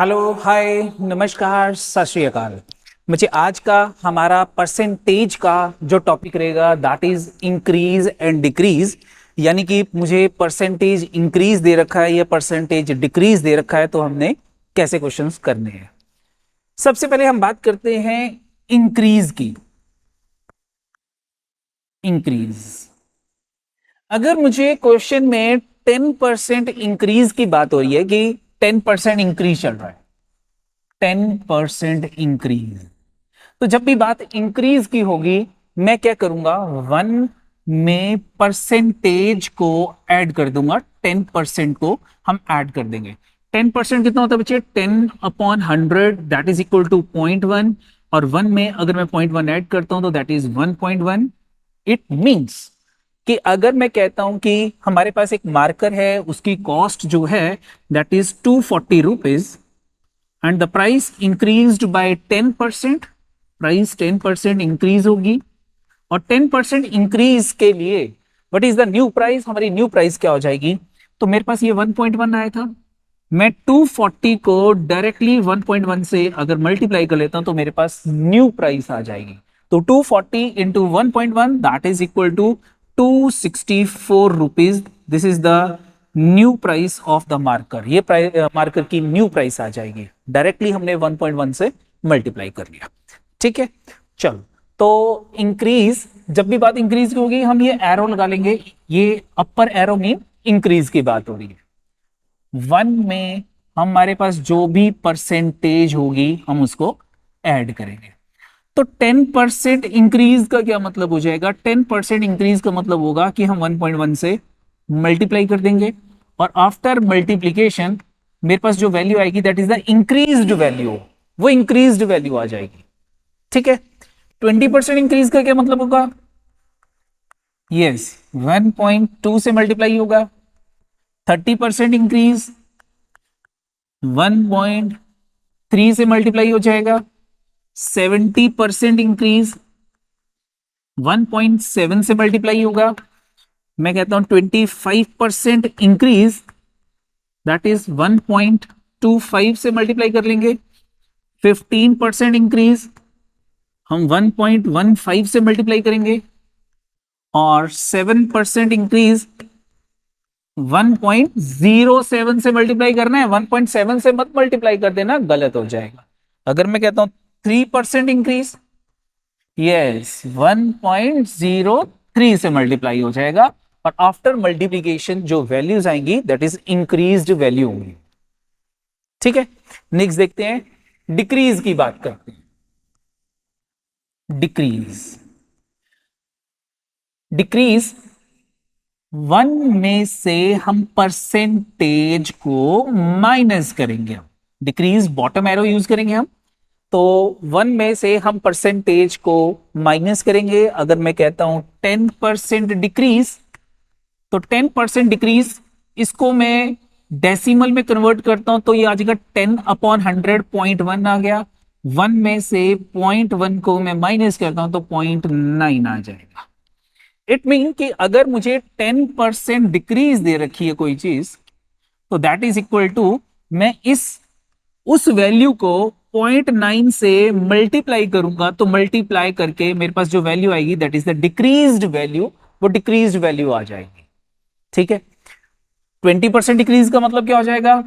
Hello, हाय, नमस्कार, सत श्री अकाल। मुझे आज का हमारा परसेंटेज का जो टॉपिक रहेगा that is increase and decrease. यानी कि मुझे परसेंटेज इंक्रीज दे रखा है या परसेंटेज डिक्रीज दे रखा है, तो हमने कैसे क्वेश्चंस करने हैं। सबसे पहले हम बात करते हैं इंक्रीज की। इंक्रीज, अगर मुझे क्वेश्चन में 10% इंक्रीज की बात हो रही है कि 10% इंक्रीज चल रहा है, 10% इंक्रीज, तो जब भी बात इंक्रीज की होगी मैं क्या करूंगा, 1 में परसेंटेज को ऐड कर दूंगा। 10% को हम ऐड कर देंगे। 10% कितना होता है बच्चे? 10/100 दैट इज इक्वल टू 0.1। और 1 में अगर मैं 0.1 ऐड करता हूं तो दैट इज 1.1। इट मीन्स कि अगर मैं कहता हूं कि हमारे पास एक मार्कर है, उसकी कॉस्ट जो है that is 240 rupees and the price increased by 10%। Price 10% increase होगी और 10% इंक्रीज के लिए what is the new price? हमारी न्यू प्राइस क्या हो जाएगी? तो मेरे पास ये 1.1 आया था, मैं 240 को डायरेक्टली 1.1 से अगर मल्टीप्लाई कर लेता हूं तो मेरे पास न्यू प्राइस आ जाएगी। तो 240 into 1.1 that is equal to 264 rupees. This is the new price of the marker. ये मार्कर की न्यू प्राइस आ जाएगी। डायरेक्टली हमने 1.1 से मल्टीप्लाई कर लिया। ठीक है, चलो। तो इंक्रीज, जब भी बात इंक्रीज की होगी हम ये एरो लगा लेंगे। ये अपर एरो में इंक्रीज की बात हो रही है। 1 में हमारे पास जो भी परसेंटेज होगी हम उसको ऐड करेंगे। तो 10% इंक्रीज का क्या मतलब हो जाएगा? 10% इंक्रीज का मतलब होगा कि हम 1.1 से मल्टीप्लाई कर देंगे और आफ्टर मल्टीप्लीकेशन मेरे पास जो वैल्यू आएगी that is the increased value. वो इंक्रीज्ड वैल्यू आ जाएगी। ठीक है। 20% इंक्रीज का क्या मतलब होगा? यस, 1.2 से मल्टीप्लाई होगा। 30% इंक्रीज 1.3 से मल्टीप्लाई हो जाएगा। 70% इंक्रीज 1.7 से मल्टीप्लाई होगा। मैं कहता हूं 25% इंक्रीज दैट इज 1.25 से मल्टीप्लाई कर लेंगे। 15% इंक्रीज हम 1.15 से मल्टीप्लाई करेंगे और 7% इंक्रीज 1.07 से मल्टीप्लाई करना है। 1.7 से मत मल्टीप्लाई कर देना, गलत हो जाएगा। अगर मैं कहता हूं 3% इंक्रीज, यस, 1.03 से मल्टीप्लाई हो जाएगा और आफ्टर मल्टीप्लीकेशन जो वैल्यूज आएंगी दैट इज इंक्रीज्ड वैल्यू होंगी। ठीक है, नेक्स्ट देखते हैं, डिक्रीज की बात करते हैं। डिक्रीज, डिक्रीज 1 में से हम परसेंटेज को माइनस करेंगे। डिक्रीज बॉटम एरो यूज करेंगे हम। तो 1 में से हम परसेंटेज को माइनस करेंगे। अगर मैं कहता हूं 10% डिक्रीज, तो 10% डिक्रीज इसको मैं डेसिमल में कन्वर्ट करता हूं तो ये आ जाएगा 10/100 0.1 आ गया। 1 में से 0.1 को मैं माइनस करता हूं तो 0.9 आ जाएगा। इट मीन कि अगर मुझे 10% डिक्रीज दे रखी है कोई चीज तो दैट इज इक्वल टू, मैं इस उस वैल्यू को 0.9 से मल्टीप्लाई करूंगा तो मल्टीप्लाई करके मेरे पास जो वैल्यू आएगी that is the decreased value, वो डिक्रीज्ड वैल्यू आ जाएगी। ठीक है। 20% डिक्रीज का मतलब क्या हो जाएगा?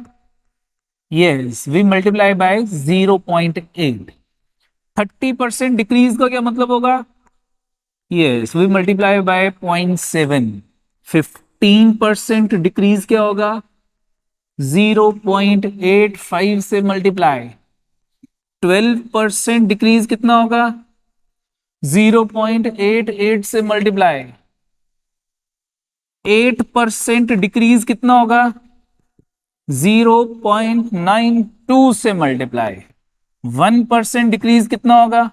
Yes, we multiply by 0.8। 30% decrease का क्या मतलब होगा? Yes, we multiply by 0.7। 15% decrease क्या होगा? 0.85 से मल्टीप्लाई। 12% डिक्रीज कितना होगा? 0.88 से मल्टीप्लाई। 8% डिक्रीज कितना होगा? 0.92 से मल्टीप्लाई। 1% डिक्रीज कितना होगा?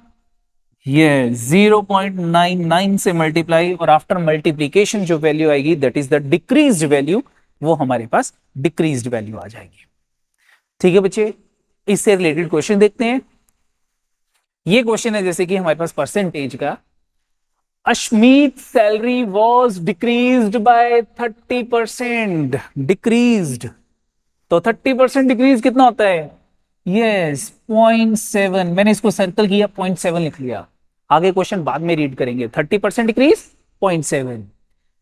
ये 0.99 से मल्टीप्लाई और आफ्टर मल्टीप्लीकेशन जो वैल्यू आएगी that is the decreased value, वो हमारे पास डिक्रीज्ड वैल्यू आ जाएगी। ठीक है बच्चे, इससे रिलेटेड क्वेश्चन देखते हैं। ये क्वेश्चन है जैसे कि हमारे पास परसेंटेज का, Ashmeet salary was decreased by 30%। Decreased, तो 30% डिक्रीज कितना होता है? यस 0.7, मैंने इसको सर्कल किया, 0.7 लिख लिया। आगे क्वेश्चन बाद में रीड करेंगे। 30% decrease 0.7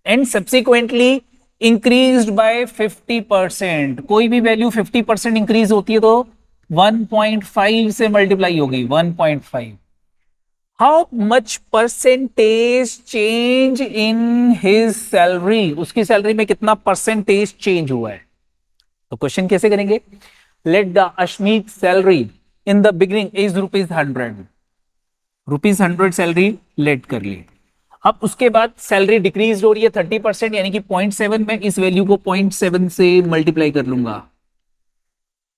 and subsequently increased by 50%। कोई भी वैल्यू 50% इंक्रीज होती है तो 1.5 से मल्टीप्लाई होगी, 1.5। How much percentage change in his salary, उसकी सैलरी में कितना परसेंटेज चेंज हुआ है। तो क्वेश्चन कैसे करेंगे, let the Ashmeet salary in the beginning is ₹100, ₹100 salary let कर ली। अब उसके बाद सैलरी डिक्रीज हो रही है 30%, यानी कि 0.7 में इस वैल्यू को 0.7 से मल्टीप्लाई कर लूंगा।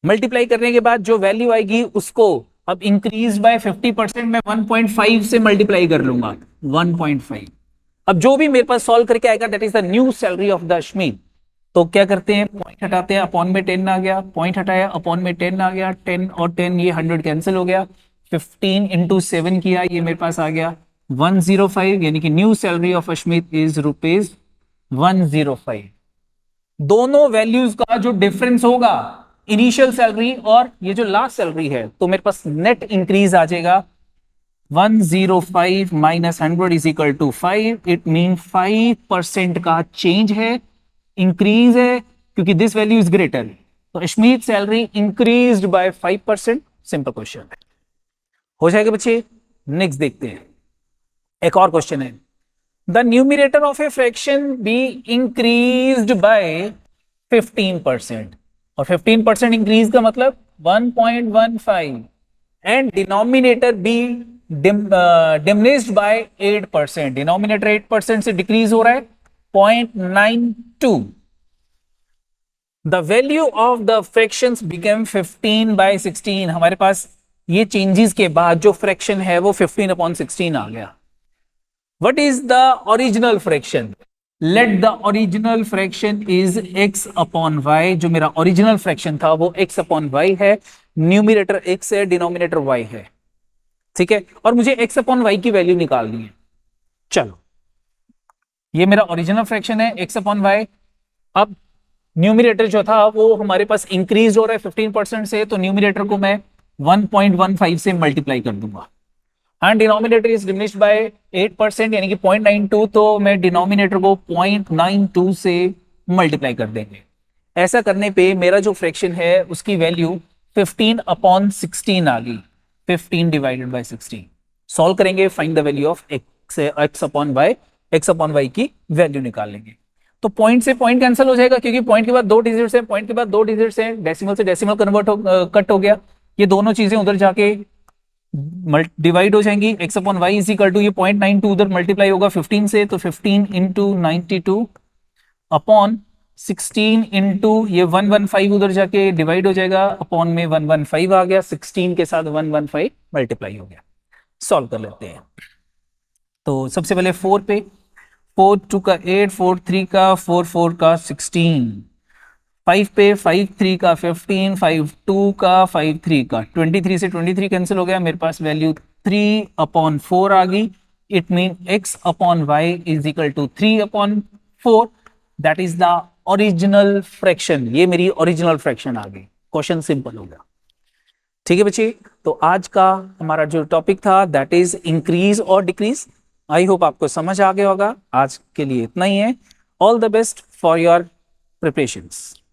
मल्टीप्लाई करने के बाद जो वैल्यू आएगी उसको अब इंक्रीज बाय 50% में 1.5 से मल्टीप्लाई कर लूंगा, 1.5। अब जो भी मेरे पास सॉल्व करके आएगा that is the new salary of the Ashmeet. तो क्या करते हैं, पॉइंट हटाते हैं, अपॉन में 10 आ गया, पॉइंट हटाया, अपॉन में 10 आ गया, 10 और 10 ये 100 कैंसिल हो गया, 15 इंटू 7 किया, ये मेरे पास आ गया 105, यानी कि new salary of Ashmeet is ₹105। दोनों वैल्यूज का जो डिफरेंस होगा, इनिशियल सैलरी और ये जो लास्ट सैलरी है, तो मेरे पास नेट इंक्रीज आ जाएगा 105 minus 100 is equal to 5। It mean 5% का चेंज है, इंक्रीज है, क्योंकि दिस वैल्यू इज ग्रेटर। तो Ashmeet salary increased by 5%। Simple question हो जाएगा बच्चे। नेक्स्ट देखते हैं, एक और क्वेश्चन है, the numerator of a fraction be increased by 15%, और 15% इंक्रीज का मतलब 1.15, and denominator be diminished by 8%, denominator 8% से डिक्रीज हो रहा है 0.92। The value of the fractions become 15/16। हमारे पास ये चेंजेस के बाद जो फ्रैक्शन है वो 15/16 आ गया। What is the original fraction, let the original fraction is x upon y। जो मेरा ओरिजिनल फ्रैक्शन था वो x अपॉन y है, न्यूमिनेटर x है, डिनोमिनेटर y है, ठीक है, और मुझे x अपॉन y की वैल्यू निकालनी है। चलो, ये मेरा ओरिजिनल फ्रैक्शन है x अपॉन y। अब न्यूमिनेटर जो था वो हमारे पास इंक्रीज हो रहा है 15% से, तो न्यूमिनेटर को मैं 1.15 से मल्टीप्लाई कर दूंगा, and denominator is diminished by 8%, यानी कि 0.92, तो मैं डिनोमिनेटर को 0.92 से मल्टीप्लाई कर देंगे। ऐसा करने पे मेरा जो फ्रैक्शन है उसकी वैल्यू 15/16 आ गई, 15 डिवाइडेड बाय 16। सॉल्व करेंगे, find the value of x upon y की वैल्यू निकाल लेंगे। तो पॉइंट से पॉइंट कैंसिल हो जाएगा, क्योंकि पॉइंट के बाद 2 डिजिट्स हैं, पॉइंट के बाद 2 डिजिट्स हैं, डेसिमल से डेसिमल कट हो गया। ये दोनों चीजें उधर जाके डिवाइड हो जाएंगी, x upon y is equal to, ये 0.92 उधर मल्टीप्लाई होगा 15 से, तो 15 इंटू 92 अपॉन 16 इंटू ये 115 उधर जाके डिवाइड हो जाएगा, अपॉन में 115 आ गया, 16 के साथ 115 मल्टीप्लाई हो गया। सॉल्व कर लेते हैं। तो सबसे पहले 4 पे, 4 2 का 8, 4 3 का 4 4 का 16, 5 पे 5 3 का 15, 5 2 का 5 3 का 23 से 23 कैंसिल हो गया, मेरे पास वैल्यू 3 अपॉन 4 आ गई। It mean x upon y is equal to 3 upon 4, that is the original fraction. ये मेरी ओरिजिनल फ्रैक्शन आ गई। क्वेश्चन सिंपल हो गया, ठीक है बच्चे। तो आज का हमारा जो टॉपिक था दैट इज इंक्रीज और डिक्रीज। आई होप आपको समझ आ गया होगा। आज के लिए इतना ही है। All the best for your preparations.